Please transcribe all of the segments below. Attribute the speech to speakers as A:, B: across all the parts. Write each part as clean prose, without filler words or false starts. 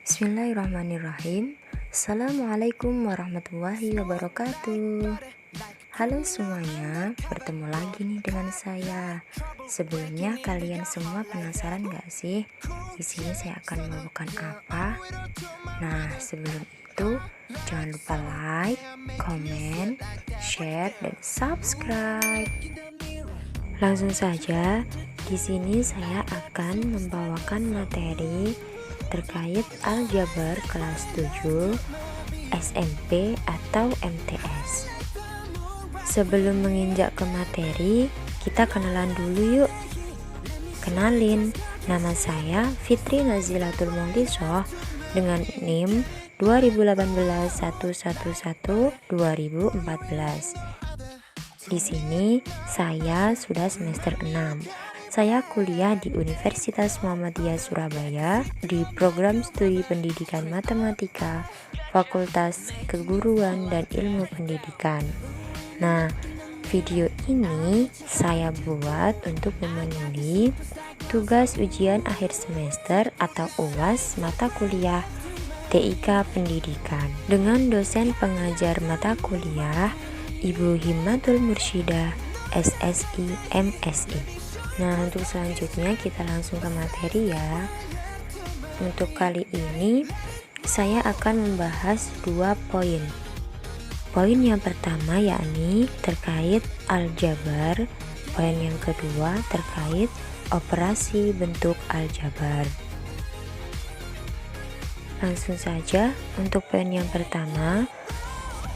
A: Bismillahirrahmanirrahim. Assalamualaikum warahmatullahi wabarakatuh. Halo semuanya, bertemu lagi nih dengan saya. Sebelumnya kalian semua penasaran gak sih? Di sini saya akan membawakan apa? Nah, sebelum itu jangan lupa like, comment, share, dan subscribe. Langsung saja, di sini saya akan membawakan materi terkait aljabar kelas 7 SMP atau MTS. Sebelum menginjak ke materi, kita kenalan dulu yuk. Kenalin, nama saya Fitri Nazilatul Mongkisoh dengan NIM 2018-111-2014. Di sini saya sudah semester 6. Saya kuliah di Universitas Muhammadiyah Surabaya di program studi pendidikan matematika, Fakultas Keguruan dan Ilmu Pendidikan. Nah, video ini saya buat untuk memenuhi tugas ujian akhir semester atau UAS mata kuliah TIK Pendidikan dengan dosen pengajar mata kuliah Ibu Himmatul Mursyidah SSI MSI. Nah, untuk selanjutnya kita langsung ke materi ya. Untuk kali ini saya akan membahas 2 poin. Poin yang pertama yakni terkait aljabar. Poin yang kedua terkait operasi bentuk aljabar. Langsung saja untuk poin yang pertama,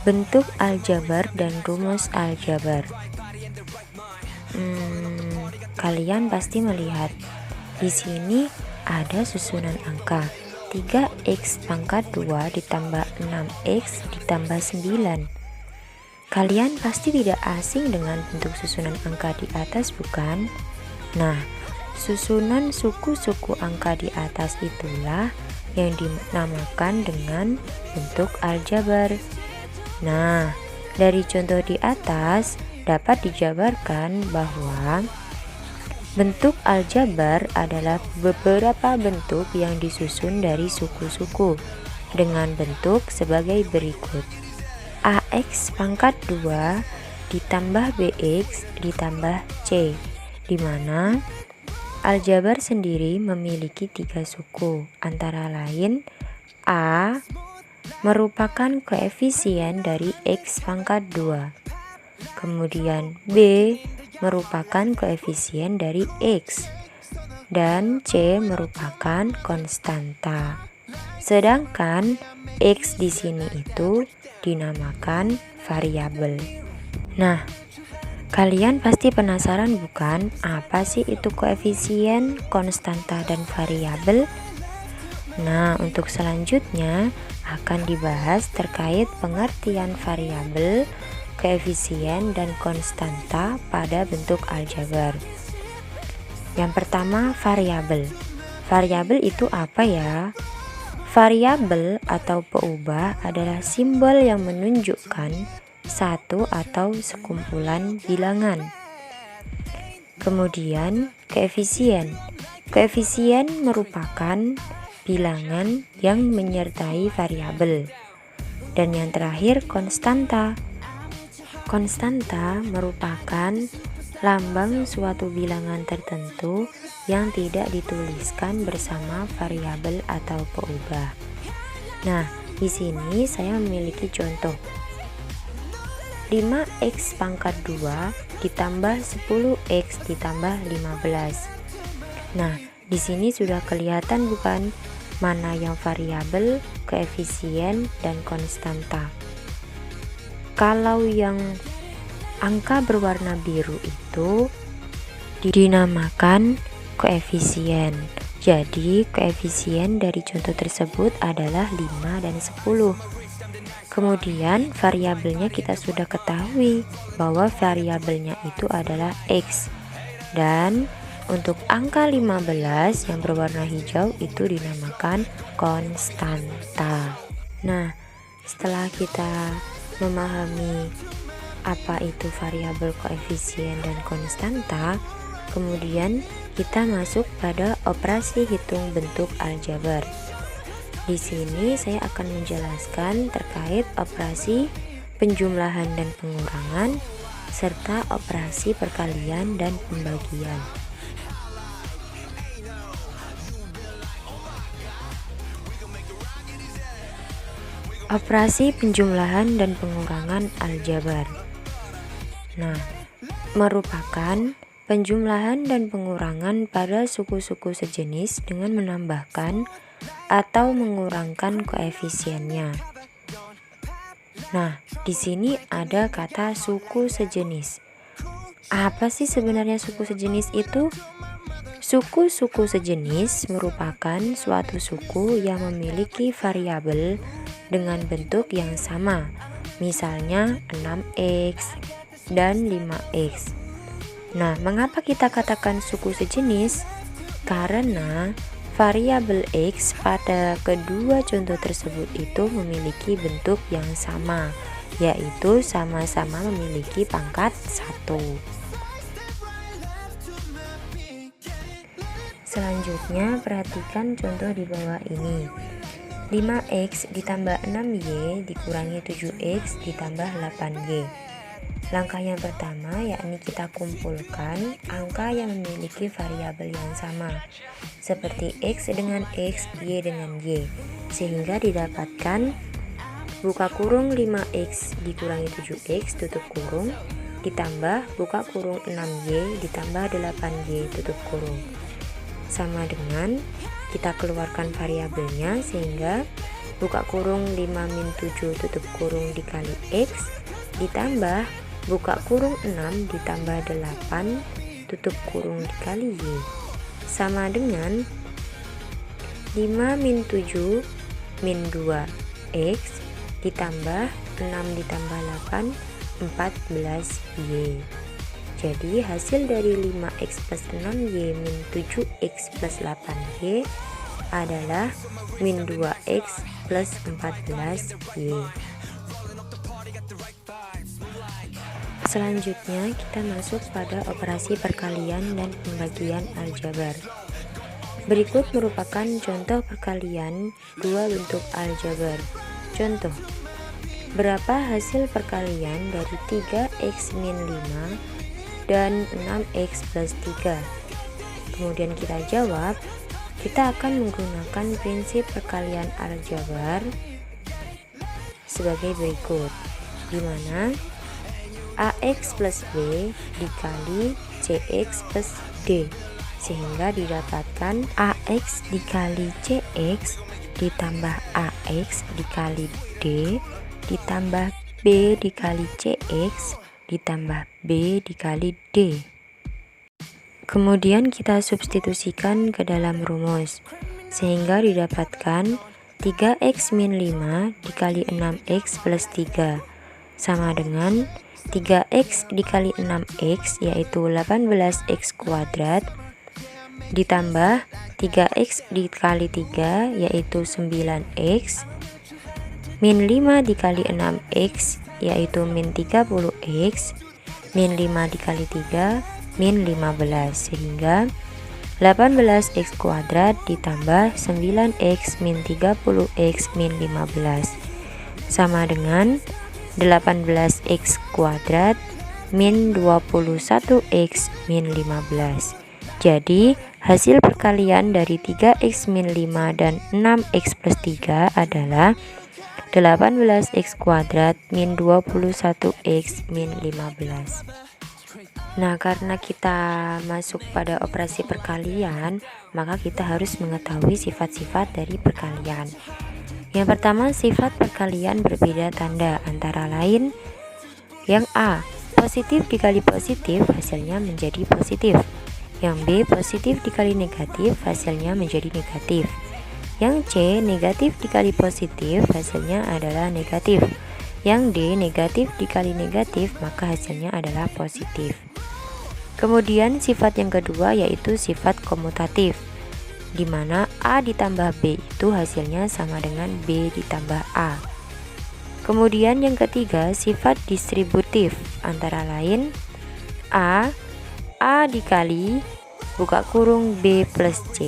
A: bentuk aljabar dan rumus aljabar. Kalian pasti melihat di sini ada susunan angka 3x pangkat 2 ditambah 6x ditambah 9. Kalian pasti tidak asing dengan bentuk susunan angka di atas, bukan? Nah, susunan suku-suku angka di atas itulah yang dinamakan dengan bentuk aljabar. Nah, dari contoh di atas dapat dijabarkan bahwa bentuk aljabar adalah beberapa bentuk yang disusun dari suku-suku dengan bentuk sebagai berikut: AX pangkat 2 ditambah BX ditambah C, di mana aljabar sendiri memiliki 3 suku, antara lain A merupakan koefisien dari X pangkat 2, kemudian B merupakan koefisien dari X, dan C merupakan konstanta. Sedangkan X di sini itu dinamakan variabel. Nah, kalian pasti penasaran bukan, apa sih itu koefisien, konstanta, dan variabel? Nah, untuk selanjutnya akan dibahas terkait pengertian variabel, koefisien, dan konstanta pada bentuk aljabar. Yang pertama, variabel. Variabel itu apa ya? Variabel atau peubah adalah simbol yang menunjukkan satu atau sekumpulan bilangan. Kemudian, koefisien. Koefisien merupakan bilangan yang menyertai variabel. Dan yang terakhir, konstanta. Konstanta merupakan lambang suatu bilangan tertentu yang tidak dituliskan bersama variabel atau peubah. Nah, di sini saya memiliki contoh 5x pangkat 2 ditambah 10x ditambah 15. Nah, di sini sudah kelihatan bukan mana yang variabel, koefisien, dan konstanta. Kalau yang angka berwarna biru itu dinamakan koefisien. Jadi koefisien dari contoh tersebut adalah 5 dan 10. Kemudian variabelnya kita sudah ketahui bahwa variabelnya itu adalah X. Dan untuk angka 15 yang berwarna hijau itu dinamakan konstanta. Nah, setelah kita memahami apa itu variabel, koefisien, dan konstanta, kemudian kita masuk pada operasi hitung bentuk aljabar. Di sini saya akan menjelaskan terkait operasi penjumlahan dan pengurangan serta operasi perkalian dan pembagian. Operasi penjumlahan dan pengurangan aljabar. Nah, merupakan penjumlahan dan pengurangan pada suku-suku sejenis dengan menambahkan atau mengurangkan koefisiennya. Nah, di sini ada kata suku sejenis. Apa sih sebenarnya suku sejenis itu? Suku-suku sejenis merupakan suatu suku yang memiliki variabel dengan bentuk yang sama, misalnya 6x dan 5x. Nah, mengapa kita katakan suku sejenis? Karena variabel x pada kedua contoh tersebut itu memiliki bentuk yang sama, yaitu sama-sama memiliki pangkat 1. Selanjutnya, perhatikan contoh di bawah ini. 5x ditambah 6y dikurangi 7x ditambah 8y. Langkah yang pertama yakni kita kumpulkan angka yang memiliki variabel yang sama, seperti x dengan x, y dengan y, sehingga didapatkan buka kurung 5x dikurangi 7x tutup kurung ditambah buka kurung 6y ditambah 8y tutup kurung. Sama dengan kita keluarkan variabelnya, sehingga buka kurung 5 min 7 tutup kurung dikali x ditambah buka kurung 6 ditambah 8 tutup kurung dikali y sama dengan 5 min 7 min 2 x ditambah 6 ditambah 8 14 y. Jadi hasil dari 5x plus 6y min 7x plus 8y adalah min 2x plus 14y. Selanjutnya kita masuk pada operasi perkalian dan pembagian aljabar. Berikut merupakan contoh perkalian dua bentuk aljabar. Contoh, berapa hasil perkalian dari 3x min 5 dan 6x plus 3? Kemudian kita jawab. Kita akan menggunakan prinsip perkalian aljabar sebagai berikut, di mana ax plus b dikali cx plus d, sehingga didapatkan ax dikali cx ditambah ax dikali d ditambah b dikali cx ditambah b dikali d. Kemudian kita substitusikan ke dalam rumus, sehingga didapatkan 3x min 5 dikali 6x plus 3 sama dengan 3x dikali 6x yaitu 18x kuadrat ditambah 3x dikali 3 yaitu 9x min 5 dikali 6x yaitu min 30x min 5 dikali 3 min 15, sehingga 18x kuadrat ditambah 9x min 30x min 15 sama dengan 18x kuadrat min 21x min 15. Jadi hasil perkalian dari 3x min 5 dan 6x plus 3 adalah 18x kuadrat min 21x min 15. Nah, karena kita masuk pada operasi perkalian, maka kita harus mengetahui sifat-sifat dari perkalian. Yang pertama, sifat perkalian berbeda tanda, antara lain yang A, positif dikali positif hasilnya menjadi positif. Yang B, positif dikali negatif hasilnya menjadi negatif. Yang C, negatif dikali positif hasilnya adalah negatif. Yang D, negatif dikali negatif maka hasilnya adalah positif. Kemudian sifat yang kedua yaitu sifat komutatif, di mana A ditambah B itu hasilnya sama dengan B ditambah A. Kemudian yang ketiga sifat distributif, antara lain A dikali buka kurung B plus C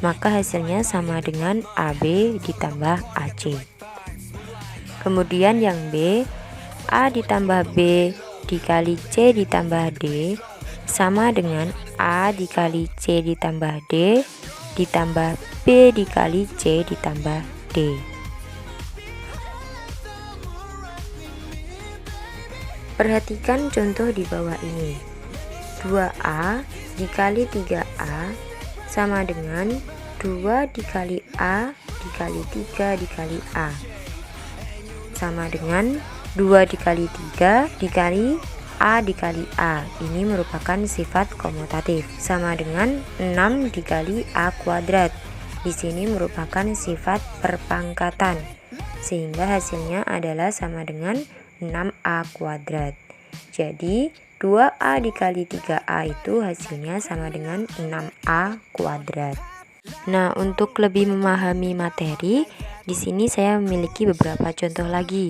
A: maka hasilnya sama dengan AB ditambah AC. Kemudian yang B, A ditambah B dikali C ditambah D sama dengan A dikali C ditambah D ditambah B dikali C ditambah D. Perhatikan contoh di bawah ini. 2A dikali 3A sama dengan 2 dikali A dikali 3 dikali A sama dengan 2 dikali 3 dikali A dikali A. Ini merupakan sifat komutatif, sama dengan 6 dikali A kuadrat. Di sini merupakan sifat perpangkatan, sehingga hasilnya adalah sama dengan 6A kuadrat. Jadi 2A dikali 3A itu hasilnya sama dengan 6A kuadrat. Nah, untuk lebih memahami materi, di sini saya memiliki beberapa contoh lagi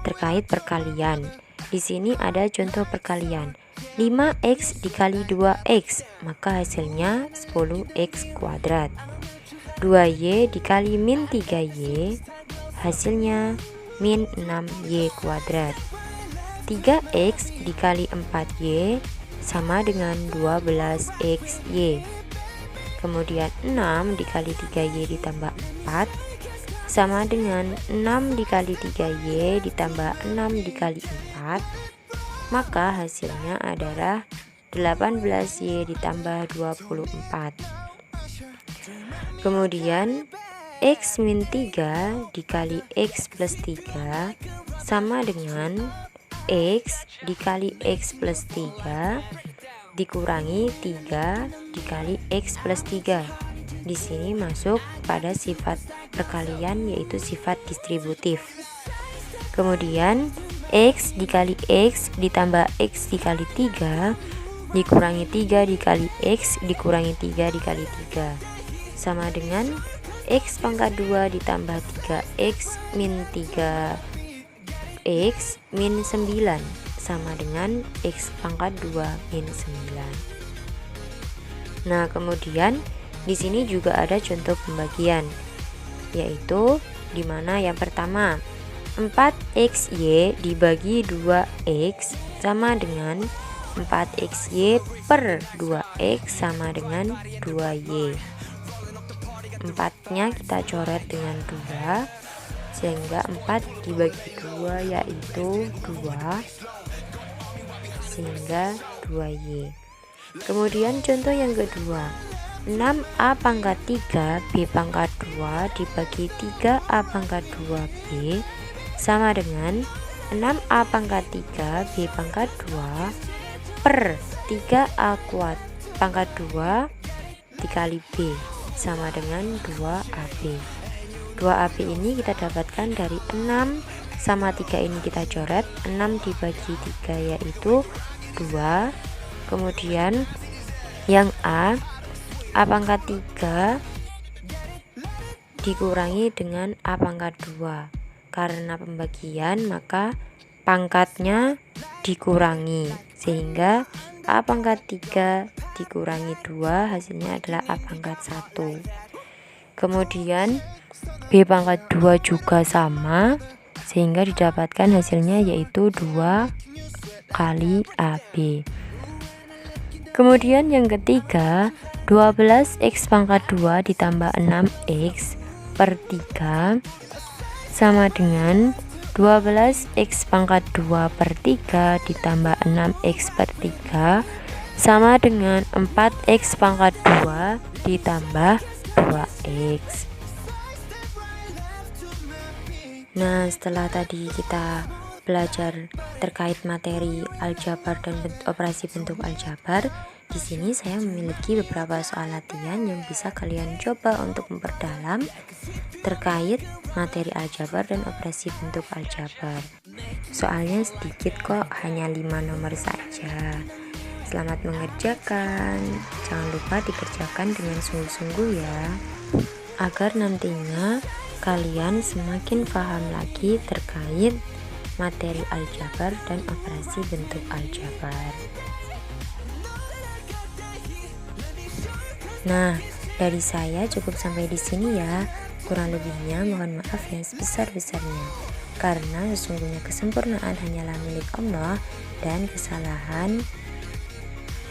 A: terkait perkalian. Di sini ada contoh perkalian 5x dikali 2x, maka hasilnya 10x kuadrat. 2y dikali min 3y, hasilnya min 6y kuadrat. 3x dikali 4y sama dengan 12xy. Kemudian 6 dikali 3y ditambah 4 sama dengan 6 dikali 3y ditambah 6 dikali 4, maka hasilnya adalah 18y ditambah 24. Kemudian x min 3 dikali x plus 3 sama dengan x dikali x plus 3 dikurangi 3 dikali x plus 3. Di sini masuk pada sifat perkalian, yaitu sifat distributif. Kemudian x dikali x ditambah x dikali 3 dikurangi 3 dikali x dikurangi 3 dikali 3 sama dengan x pangkat 2 ditambah 3x min 3x min 9 sama dengan x pangkat 2 min 9. Nah, kemudian di sini juga ada contoh pembagian, yaitu dimana yang pertama 4xy dibagi 2x sama dengan 4xy per 2x sama dengan 2y. 4-nya kita coret dengan 2, sehingga 4 dibagi 2 yaitu 2, sehingga 2y. Kemudian contoh yang kedua, 6a pangkat 3 b pangkat 2 dibagi 3a pangkat 2b sama dengan 6a pangkat 3 b pangkat 2 per 3a pangkat 2 dikali b sama dengan 2ab. 2ab ini kita dapatkan dari 6 sama 3 ini kita coret, 6 dibagi 3 yaitu 2. Kemudian yang A pangkat 3 dikurangi dengan A pangkat 2. Karena pembagian maka pangkatnya dikurangi, sehingga A pangkat 3 dikurangi 2 hasilnya adalah A pangkat 1. Kemudian B pangkat 2 juga sama, sehingga didapatkan hasilnya yaitu 2 kali AB. Kemudian yang ketiga, 12x pangkat 2 ditambah 6x per 3 sama dengan 12x pangkat 2 per 3 ditambah 6x per 3 sama dengan 4x pangkat 2 ditambah 2x. Nah, setelah tadi kita belajar terkait materi aljabar dan operasi bentuk aljabar, di sini saya memiliki beberapa soal latihan yang bisa kalian coba untuk memperdalam terkait materi aljabar dan operasi bentuk aljabar. Soalnya sedikit kok, hanya 5 nomor saja. Selamat mengerjakan. Jangan lupa dikerjakan dengan sungguh-sungguh ya, agar nantinya kalian semakin paham lagi terkait materi aljabar dan operasi bentuk aljabar. Nah, Dari saya cukup sampai di sini ya. Kurang lebihnya mohon maaf yang sebesar-besarnya. Karena sesungguhnya kesempurnaan hanyalah milik Allah dan kesalahan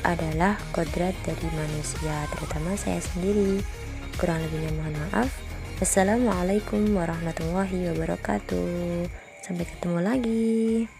A: adalah kodrat dari manusia, terutama saya sendiri. Kurang lebihnya mohon maaf. Wassalamualaikum warahmatullahi wabarakatuh. Sampai ketemu lagi.